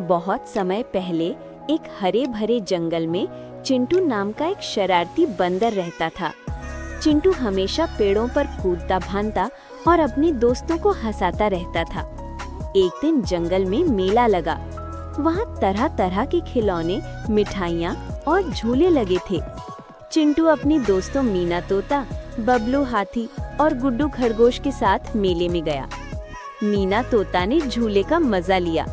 बहुत समय पहले एक हरे भरे जंगल में चिंटू नाम का एक शरारती बंदर रहता था। चिंटू हमेशा पेड़ों पर कूदता भानता और अपने दोस्तों को हंसाता रहता था। एक दिन जंगल में मेला लगा। वहाँ तरह तरह के खिलौने, मिठाइयाँ और झूले लगे थे। चिंटू अपने दोस्तों मीना तोता, बबलू हाथी और गुड्डू खरगोश के साथ मेले में गया। मीना तोता ने झूले का मजा लिया।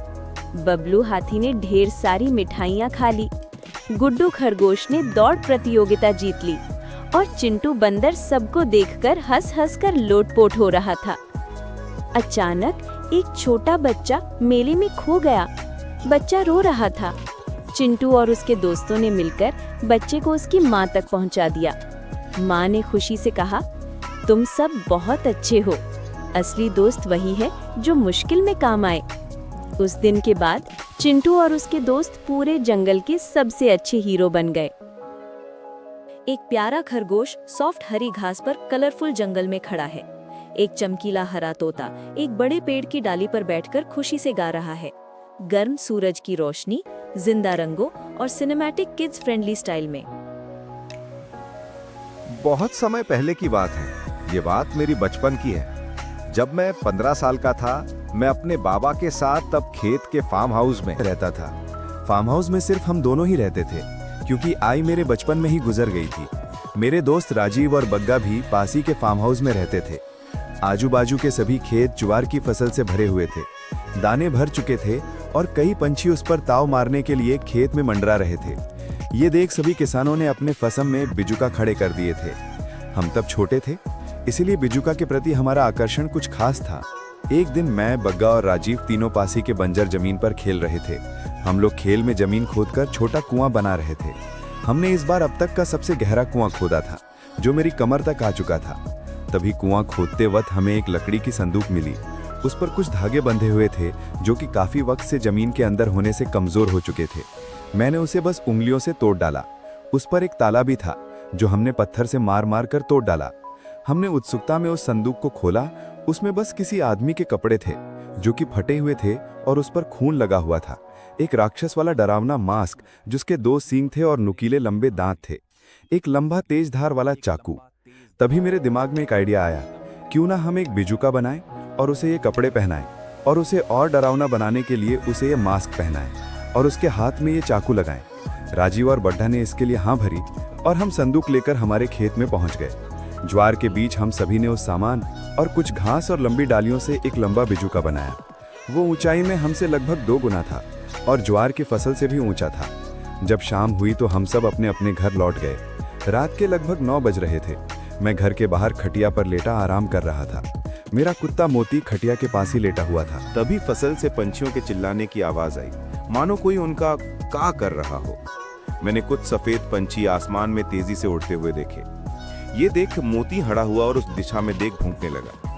बबलू हाथी ने ढेर सारी मिठाइयाँ खा ली। गुड्डू खरगोश ने दौड़ प्रतियोगिता जीत ली और चिंटू बंदर सबको देखकर हंस हंस कर लोटपोट हो रहा था। अचानक एक छोटा बच्चा मेले में खो गया। बच्चा रो रहा था। चिंटू और उसके दोस्तों ने मिलकर बच्चे को उसकी माँ तक पहुँचा दिया। माँ ने खुशी से कहा, तुम सब बहुत अच्छे हो। असली दोस्त वही है जो मुश्किल में काम आए। उस दिन के बाद चिंटू और उसके दोस्त पूरे जंगल के सबसे अच्छे हीरो बन गए। एक प्यारा खरगोश सॉफ्ट हरी घास पर कलरफुल जंगल में खड़ा है। एक चमकीला हरा तोता एक बड़े पेड़ की डाली पर बैठकर खुशी से गा रहा है। गर्म सूरज की रोशनी, जिंदा रंगों और सिनेमैटिक किड्स फ्रेंडली स्टाइल में। बहुत समय पहले की बात है। ये बात मेरी बचपन की है। जब मैं 15 साल का था, मैं अपने बाबा के साथ तब खेत के फार्म हाउस में रहता था। फार्म हाउस में सिर्फ हम दोनों ही रहते थे, क्योंकि आई मेरे बचपन में ही गुजर गई थी। मेरे दोस्त राजीव और बग्गा भी पास ही के फार्म हाउस में रहते थे। आजू बाजू के सभी खेत ज्वार की फसल से भरे हुए थे। दाने भर चुके थे और कई पंछी उस पर ताव मारने के लिए खेत में मंडरा रहे थे। ये देख सभी किसानों ने अपने फसल में बिजुका खड़े कर दिए थे। हम तब छोटे थे, इसीलिए बिजुका के प्रति हमारा आकर्षण कुछ खास था। एक दिन मैं, बग्गा और राजीव तीनों पासी के बंजर जमीन पर खेल रहे थे। हम लोग खेल में जमीन खोदकर छोटा कुआं बना रहे थे। हमने इस बार अब तक का सबसे गहरा कुआं खोदा था, जो मेरी कमर तक आ चुका था। तभी कुआं खोदते वक्त हमें एक लकड़ी की संदूक मिली। उस पर कुछ धागे बंधे हुए थे, जो कि काफी वक्त से जमीन के अंदर होने से कमजोर हो चुके थे। मैंने उसे बस उंगलियों से तोड़ डाला। उस पर एक ताला भी था, जो हमने पत्थर से मार मार कर तोड़ डाला। हमने उत्सुकता में उस संदूक को खोला। उसमें बस किसी आदमी के कपड़े थे, जो कि फटे हुए थे और उस पर खून लगा हुआ था। एक राक्षस वाला डरावना मास्क, जिसके 2 सींग थे और नुकीले लंबे दांत थे। एक लंबा तेज धार वाला चाकू। तभी मेरे दिमाग में एक आइडिया आया, क्यों ना हम एक बिजुका बनाएं और उसे ये कपड़े पहनाएं, और उसे और डरावना बनाने के लिए उसे ये मास्क पहनाएं और उसके हाथ में ये चाकू लगाएं। राजीव और बड्ढा ने इसके लिए हाँ भरी और हम संदूक लेकर हमारे खेत में पहुंच गए। ज्वार के बीच हम सभी ने उस सामान और कुछ घास और लंबी डालियों से एक लंबा बिजुका बनाया। वो ऊंचाई में हमसे लगभग 2 गुना था और ज्वार की फसल से भी ऊंचा था। जब शाम हुई तो हम सब अपने अपने घर लौट गए। रात के लगभग 9 बज रहे थे। मैं घर के बाहर खटिया पर लेटा आराम कर रहा था। मेरा कुत्ता मोती खटिया के पास ही लेटा हुआ था। तभी फसल से पंछियों के चिल्लाने की आवाज आई, मानो कोई उनका का कर रहा हो। मैंने कुछ सफेद पंछी आसमान में तेजी से उड़ते हुए देखे। ये देख मोती हड़ा हुआ और उस दिशा में देख भौंकने लगा।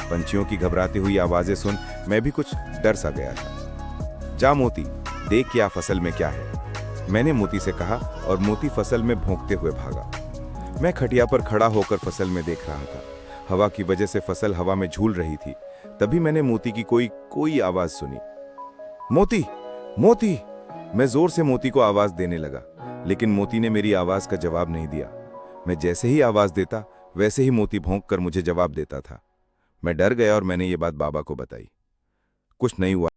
पंछियों की घबराती हुई आवाजें सुन मैं भी कुछ डर सा गया था। जा मोती, देख क्या फसल में क्या है, मैंने मोती से कहा और मोती फसल में भौंकते हुए भागा। मैं खटिया पर खड़ा होकर फसल में देख रहा था। हवा की वजह से फसल हवा में झूल रही थी। तभी मैंने मोती की कोई आवाज सुनी, मोती मोती। मैं जोर से मोती को आवाज देने लगा, लेकिन मोती ने मेरी आवाज का जवाब नहीं दिया। मैं जैसे ही आवाज देता, वैसे ही मोती भौंक कर मुझे जवाब देता था। मैं डर गया और मैंने ये बात बाबा को बताई। कुछ नहीं हुआ।